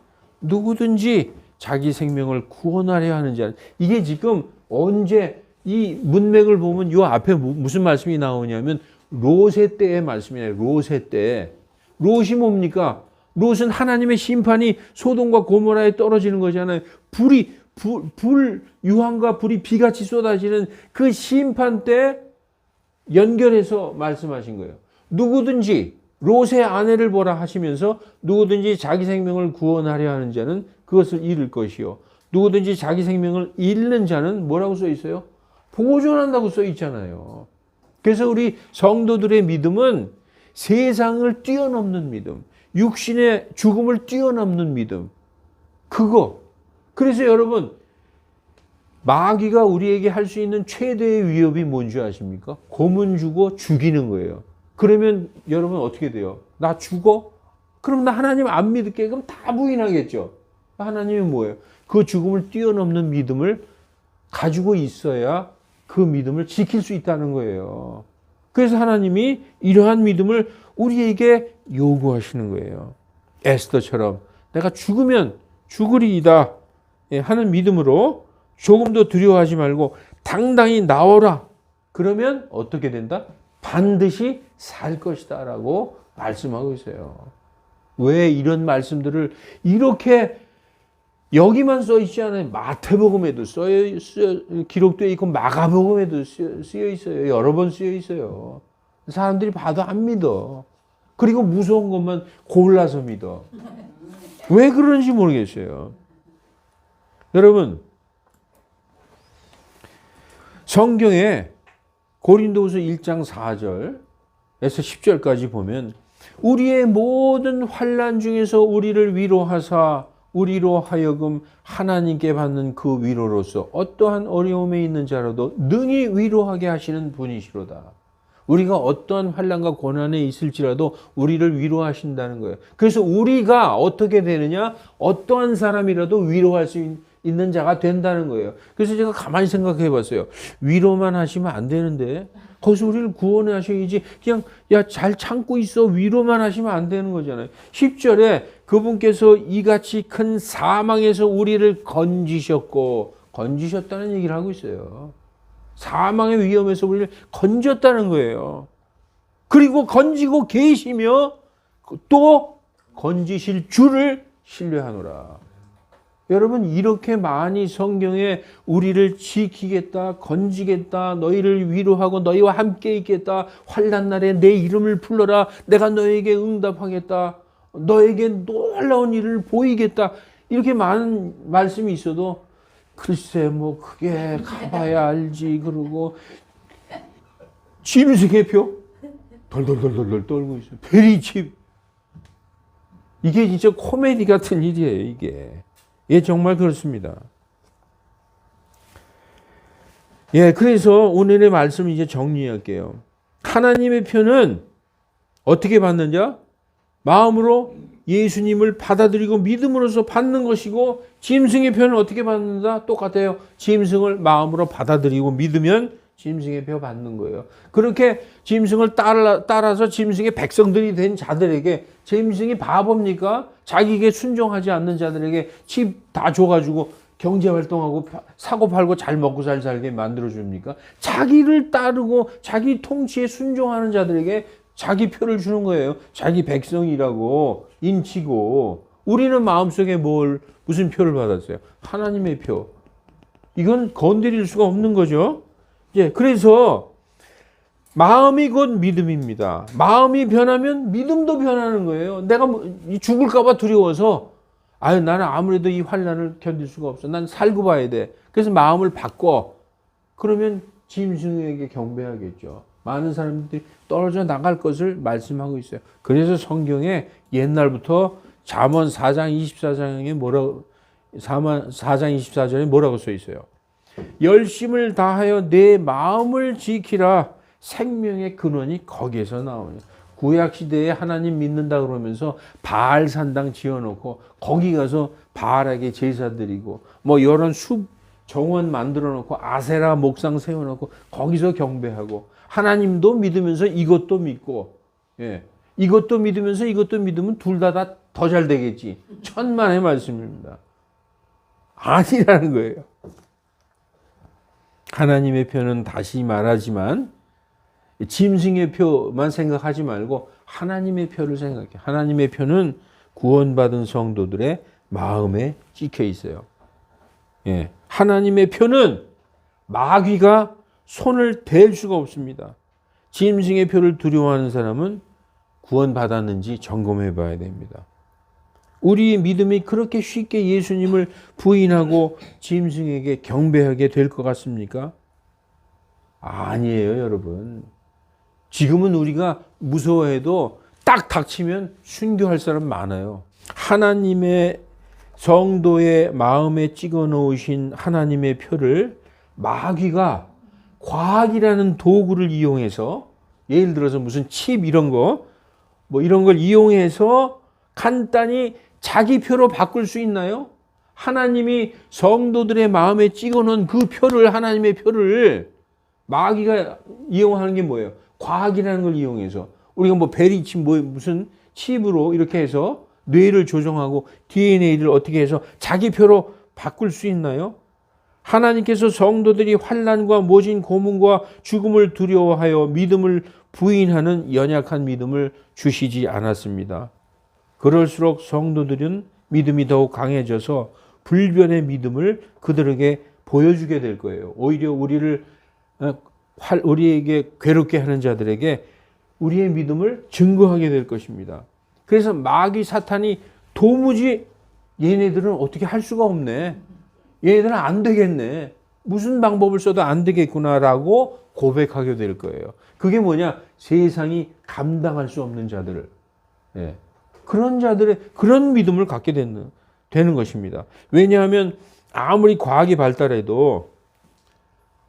A: 누구든지 자기 생명을 구원하려 하는 자, 이게 지금 언제 이 문맥을 보면 이 앞에 무슨 말씀이 나오냐면 롯의 때의 말씀이에요. 롯의 때. 롯이 뭡니까? 롯은 하나님의 심판이 소돔과 고모라에 떨어지는 거잖아요. 유황과 불이 비같이 쏟아지는 그 심판 때 연결해서 말씀하신 거예요. 누구든지 롯의 아내를 보라 하시면서 누구든지 자기 생명을 구원하려 하는 자는 그것을 잃을 것이요. 누구든지 자기 생명을 잃는 자는 뭐라고 써 있어요? 보존한다고 써 있잖아요. 그래서 우리 성도들의 믿음은 세상을 뛰어넘는 믿음, 육신의 죽음을 뛰어넘는 믿음. 그래서 여러분, 마귀가 우리에게 할 수 있는 최대의 위협이 뭔지 아십니까? 고문 주고 죽이는 거예요. 그러면 여러분 어떻게 돼요? 나 죽어? 그럼 나 하나님 안 믿을게. 그럼 다 부인하겠죠. 하나님이 뭐예요? 그 죽음을 뛰어넘는 믿음을 가지고 있어야 그 믿음을 지킬 수 있다는 거예요. 그래서 하나님이 이러한 믿음을 우리에게 요구하시는 거예요. 에스더처럼 내가 죽으면 죽으리이다 하는 믿음으로 조금도 두려워하지 말고 당당히 나오라. 그러면 어떻게 된다? 반드시 살 것이다 라고 말씀하고 있어요. 왜 이런 말씀들을 이렇게 여기만 써 있지 않아요? 마태복음에도 기록되어 있고 마가복음에도 쓰여 있어요. 여러 번 쓰여 있어요. 사람들이 봐도 안 믿어. 그리고 무서운 것만 골라서 믿어. 왜 그런지 모르겠어요. 여러분, 성경에 고린도후서 1장 4절에서 10절까지 보면 우리의 모든 환난 중에서 우리를 위로하사 우리로 하여금 하나님께 받는 그 위로로서 어떠한 어려움에 있는 자라도 능히 위로하게 하시는 분이시로다. 우리가 어떠한 환난과 고난에 있을지라도 우리를 위로하신다는 거예요. 그래서 우리가 어떻게 되느냐? 어떠한 사람이라도 위로할 수 있는 자가 된다는 거예요. 그래서 제가 가만히 생각해 봤어요. 위로만 하시면 안 되는데 거기서 우리를 구원해 하셔야지. 그냥 야, 잘 참고 있어. 위로만 하시면 안 되는 거잖아요. 10절에 그분께서 이같이 큰 사망에서 우리를 건지셨다는 얘기를 하고 있어요. 사망의 위험에서 우리를 건졌다는 거예요. 그리고 건지고 계시며 또 건지실 줄을 신뢰하노라. 여러분, 이렇게 많이 성경에 우리를 지키겠다, 건지겠다, 너희를 위로하고 너희와 함께 있겠다, 환난 날에 내 이름을 불러라, 내가 너에게 응답하겠다, 너에게 놀라운 일을 보이겠다, 이렇게 많은 말씀이 있어도 글쎄 뭐 그게 가봐야 알지 그러고 짐승의 표 덜덜덜덜 떨고 있어요. 베리칩. 이게 진짜 코미디 같은 일이에요. 이게. 예, 정말 그렇습니다. 예, 그래서 오늘의 말씀 이제 정리할게요. 하나님의 표는 어떻게 받는 자? 마음으로 예수님을 받아들이고 믿음으로써 받는 것이고, 짐승의 표는 어떻게 받는다? 똑같아요. 짐승을 마음으로 받아들이고 믿으면 짐승의 표 받는 거예요. 그렇게 짐승을 따라서 짐승의 백성들이 된 자들에게, 짐승이 바보입니까? 자기에게 순종하지 않는 자들에게 칩 다 줘가지고 경제활동하고 사고 팔고 잘 먹고 살게 만들어줍니까? 자기를 따르고 자기 통치에 순종하는 자들에게 자기 표를 주는 거예요. 자기 백성이라고 인치고. 우리는 마음속에 무슨 표를 받았어요? 하나님의 표. 이건 건드릴 수가 없는 거죠. 예, 그래서 마음이 곧 믿음입니다. 마음이 변하면 믿음도 변하는 거예요. 내가 죽을까 봐 두려워서 나는 아무래도 이 환난을 견딜 수가 없어. 난 살고 봐야 돼. 그래서 마음을 바꿔. 그러면 짐승에게 경배하겠죠. 많은 사람들이 떨어져 나갈 것을 말씀하고 있어요. 그래서 성경에 옛날부터 잠언 4장 24장에 4장 24절에 뭐라고 써 있어요? 열심을 다하여 내 마음을 지키라. 생명의 근원이 거기에서 나오냐. 구약시대에 하나님 믿는다 그러면서 바알 산당 지어놓고 거기 가서 바알에게 제사 드리고 뭐 이런 숲 정원 만들어 놓고 아세라 목상 세워놓고 거기서 경배하고, 하나님도 믿으면서 이것도 믿고, 예, 이것도 믿으면서 이것도 믿으면 둘 다 더 잘 되겠지. 천만의 말씀입니다. 아니라는 거예요. 하나님의 표는 다시 말하지만 짐승의 표만 생각하지 말고 하나님의 표를 생각해. 하나님의 표는 구원받은 성도들의 마음에 찍혀 있어요. 예, 하나님의 표는 마귀가 손을 댈 수가 없습니다. 짐승의 표를 두려워하는 사람은 구원받았는지 점검해 봐야 됩니다. 우리의 믿음이 그렇게 쉽게 예수님을 부인하고 짐승에게 경배하게 될 것 같습니까? 아니에요, 여러분. 지금은 우리가 무서워해도 딱 닥치면 순교할 사람 많아요. 하나님의 성도의 마음에 찍어 놓으신 하나님의 표를 마귀가 과학이라는 도구를 이용해서, 예를 들어서 무슨 칩 이런 거, 뭐 이런 걸 이용해서 간단히 자기 표로 바꿀 수 있나요? 하나님이 성도들의 마음에 찍어 놓은 그 표를, 하나님의 표를 마귀가 이용하는 게 뭐예요? 과학이라는 걸 이용해서 우리가 뭐 베리칩 무슨 칩으로 이렇게 해서 뇌를 조정하고 DNA를 어떻게 해서 자기 표로 바꿀 수 있나요? 하나님께서 성도들이 환난과 모진 고문과 죽음을 두려워하여 믿음을 부인하는 연약한 믿음을 주시지 않았습니다. 그럴수록 성도들은 믿음이 더욱 강해져서 불변의 믿음을 그들에게 보여주게 될 거예요. 오히려 우리에게 괴롭게 하는 자들에게 우리의 믿음을 증거하게 될 것입니다. 그래서 마귀 사탄이 도무지 얘네들은 어떻게 할 수가 없네. 얘네들은 안 되겠네. 무슨 방법을 써도 안 되겠구나라고 고백하게 될 거예요. 그게 뭐냐? 세상이 감당할 수 없는 자들을. 예. 그런 자들의 그런 믿음을 갖게 되는 것입니다. 왜냐하면 아무리 과학이 발달해도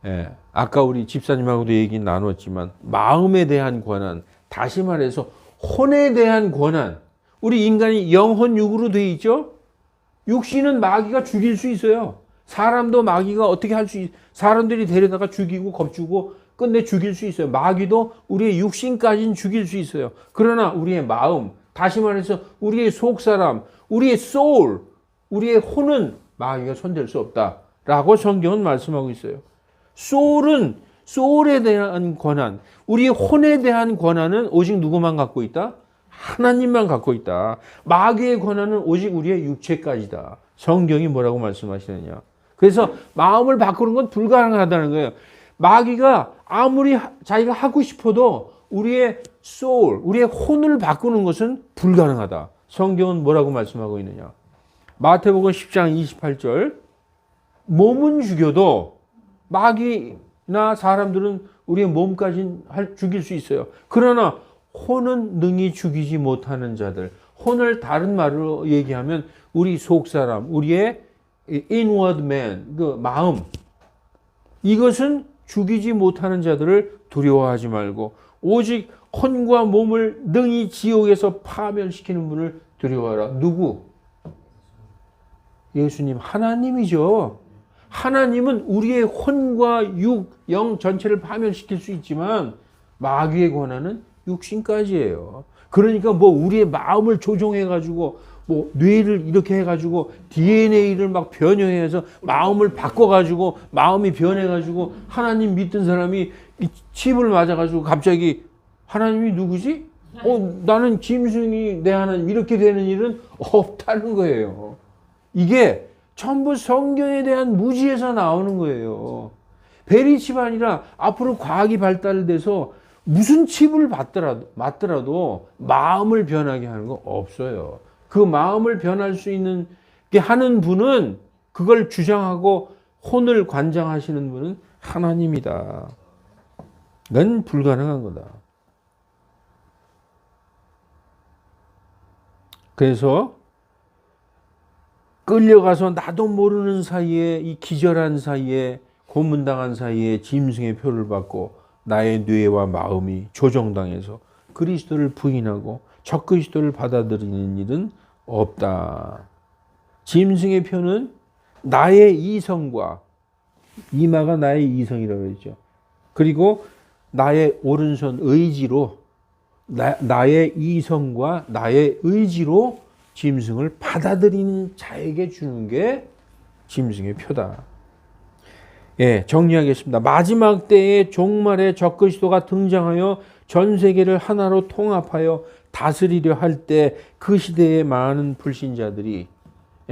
A: 예, 아까 우리 집사님하고도 얘기 나눴지만 마음에 대한 권한, 다시 말해서 혼에 대한 권한. 우리 인간이 영혼 육으로 되어 있죠. 육신은 마귀가 죽일 수 있어요. 사람도 마귀가 어떻게 할 수 사람들이 데려다가 죽이고 겁주고 끝내 죽일 수 있어요. 마귀도 우리의 육신까지는 죽일 수 있어요. 그러나 우리의 마음, 다시 말해서 우리의 속사람, 우리의 소울, 우리의 혼은 마귀가 손댈 수 없다라고 성경은 말씀하고 있어요. 소울에 대한 권한, 우리의 혼에 대한 권한은 오직 누구만 갖고 있다? 하나님만 갖고 있다. 마귀의 권한은 오직 우리의 육체까지다. 성경이 뭐라고 말씀하시느냐. 그래서 마음을 바꾸는 건 불가능하다는 거예요. 마귀가 아무리 자기가 하고 싶어도 우리의 소울, 우리의 혼을 바꾸는 것은 불가능하다. 성경은 뭐라고 말씀하고 있느냐. 마태복음 10장 28절. 몸은 죽여도 마귀나 사람들은 우리의 몸까지 죽일 수 있어요. 그러나 혼은 능히 죽이지 못하는 자들. 혼을 다른 말로 얘기하면 우리 속사람, 우리의 inward man, 그 마음. 이것은 죽이지 못하는 자들을 두려워하지 말고 오직 혼과 몸을 능히 지옥에서 파멸시키는 분을 두려워하라. 누구? 예수님, 하나님이죠. 하나님은 우리의 혼과 육, 영 전체를 파멸시킬 수 있지만 마귀의 권한은 육신까지예요. 그러니까 뭐 우리의 마음을 조종해가지고 뭐 뇌를 이렇게 해가지고 DNA를 막 변형해서 마음을 바꿔가지고 마음이 변해가지고 하나님 믿던 사람이 이 칩을 맞아가지고 갑자기 하나님이 누구지? 나는 짐승이 내 하나님 이렇게 되는 일은 없다는 거예요. 이게 전부 성경에 대한 무지에서 나오는 거예요. 베리 칩 아니라 앞으로 과학이 발달돼서 무슨 칩을 맞더라도 마음을 변하게 하는 거 없어요. 그 마음을 변할 수 있는 게 하는 분은 그걸 주장하고 혼을 관장하시는 분은 하나님이다. 그건 불가능한 거다. 그래서 끌려가서 나도 모르는 사이에 이 기절한 사이에 고문당한 사이에 짐승의 표를 받고 나의 뇌와 마음이 조종당해서 그리스도를 부인하고 적그리스도를 받아들이는 일은 없다. 짐승의 표는 나의 이성과 이마가 나의 이성이라고 했죠. 그리고 나의 오른손 의지로 나의 이성과 나의 의지로 짐승을 받아들이는 자에게 주는 게 짐승의 표다. 예, 정리하겠습니다. 마지막 때에 종말에 적그리스도가 등장하여 전 세계를 하나로 통합하여 다스리려 할 때 그 시대에 많은 불신자들이,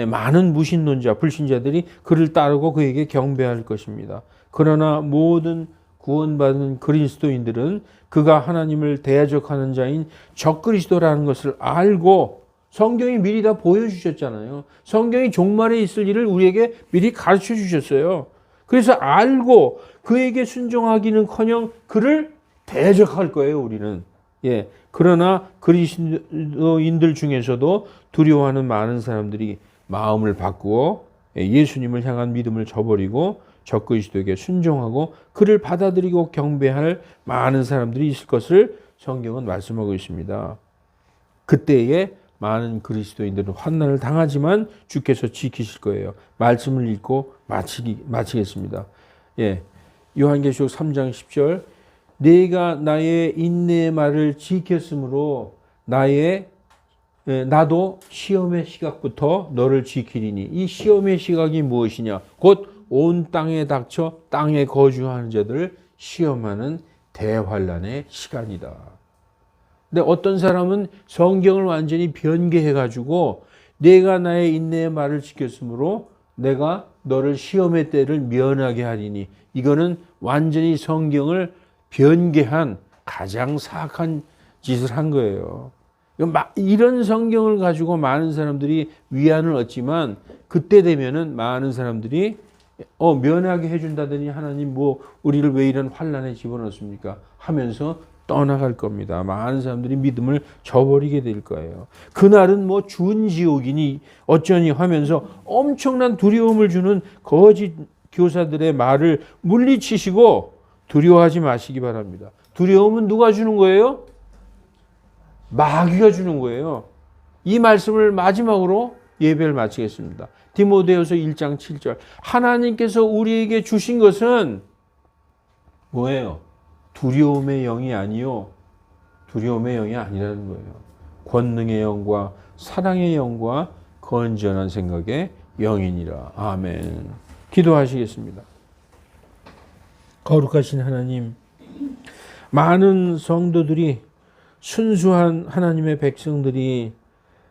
A: 많은 무신론자 불신자들이 그를 따르고 그에게 경배할 것입니다. 그러나 모든 구원받은 그리스도인들은 그가 하나님을 대적하는 자인 적그리스도라는 것을 알고, 성경이 미리 다 보여주셨잖아요. 성경이 종말에 있을 일을 우리에게 미리 가르쳐 주셨어요. 그래서 알고 그에게 순종하기는커녕 그를 대적할 거예요, 우리는. 예. 그러나 그리스도인들 중에서도 두려워하는 많은 사람들이 마음을 바꾸어 예수님을 향한 믿음을 저버리고 적그리스도에게 순종하고 그를 받아들이고 경배할 많은 사람들이 있을 것을 성경은 말씀하고 있습니다. 그때에 많은 그리스도인들은 환난을 당하지만 주께서 지키실 거예요. 말씀을 읽고 마치겠습니다. 예, 요한계시록 3장 10절. 내가 나의 인내의 말을 지켰으므로 나도 시험의 시각부터 너를 지키리니. 이 시험의 시각이 무엇이냐? 곧 온 땅에 닥쳐 땅에 거주하는 자들을 시험하는 대환란의 시간이다. 근데 어떤 사람은 성경을 완전히 변개해가지고 내가 나의 인내의 말을 지켰으므로 내가 너를 시험의 때를 면하게 하리니. 이거는 완전히 성경을 변개한 가장 사악한 짓을 한 거예요. 이런 성경을 가지고 많은 사람들이 위안을 얻지만 그때 되면은 많은 사람들이 면하게 해준다더니 하나님 뭐 우리를 왜 이런 환난에 집어넣습니까? 하면서 떠나갈 겁니다. 많은 사람들이 믿음을 저버리게 될 거예요. 그날은 뭐 준지옥이니 어쩌니 하면서 엄청난 두려움을 주는 거짓 교사들의 말을 물리치시고 두려워하지 마시기 바랍니다. 두려움은 누가 주는 거예요? 마귀가 주는 거예요. 이 말씀을 마지막으로 예배를 마치겠습니다. 디모데후서 1장 7절. 하나님께서 우리에게 주신 것은 뭐예요? 두려움의 영이 아니요. 두려움의 영이 아니라는 거예요. 권능의 영과 사랑의 영과 건전한 생각의 영이니라. 아멘. 기도하시겠습니다. 거룩하신 하나님, 많은 성도들이, 순수한 하나님의 백성들이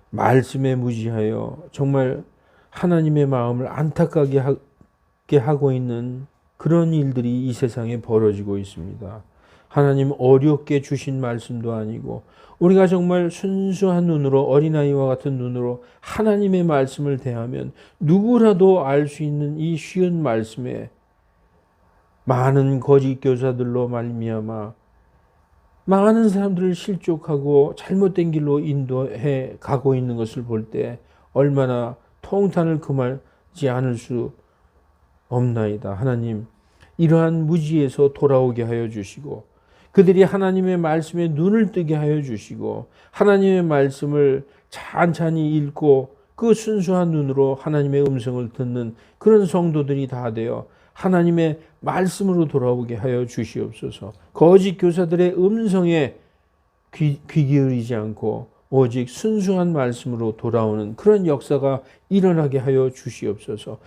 A: 말씀에 무지하여 정말 하나님의 마음을 안타깝게 하고 있는 그런 일들이 이 세상에 벌어지고 있습니다. 하나님, 어렵게 주신 말씀도 아니고 우리가 정말 순수한 눈으로, 어린아이와 같은 눈으로 하나님의 말씀을 대하면 누구라도 알 수 있는 이 쉬운 말씀에 많은 거짓 교사들로 말미암아 많은 사람들을 실족하고 잘못된 길로 인도해 가고 있는 것을 볼 때 얼마나 통탄을 금하지 않을 수 없나이다. 하나님, 이러한 무지에서 돌아오게 하여 주시고 그들이 하나님의 말씀에 눈을 뜨게 하여 주시고 하나님의 말씀을 찬찬히 읽고 그 순수한 눈으로 하나님의 음성을 듣는 그런 성도들이 다 되어 하나님의 말씀으로 돌아오게 하여 주시옵소서. 거짓 교사들의 음성에 귀 기울이지 않고 오직 순수한 말씀으로 돌아오는 그런 역사가 일어나게 하여 주시옵소서.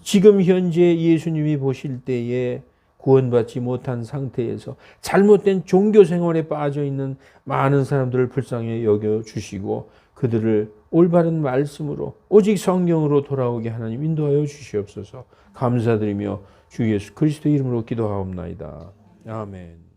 A: 지금 현재 예수님이 보실 때에 구원받지 못한 상태에서 잘못된 종교 생활에 빠져 있는 많은 사람들을 불쌍히 여겨 주시고 그들을 올바른 말씀으로 오직 성경으로 돌아오게 하나님 인도하여 주시옵소서. 감사드리며 주 예수 그리스도 이름으로 기도하옵나이다. 아멘.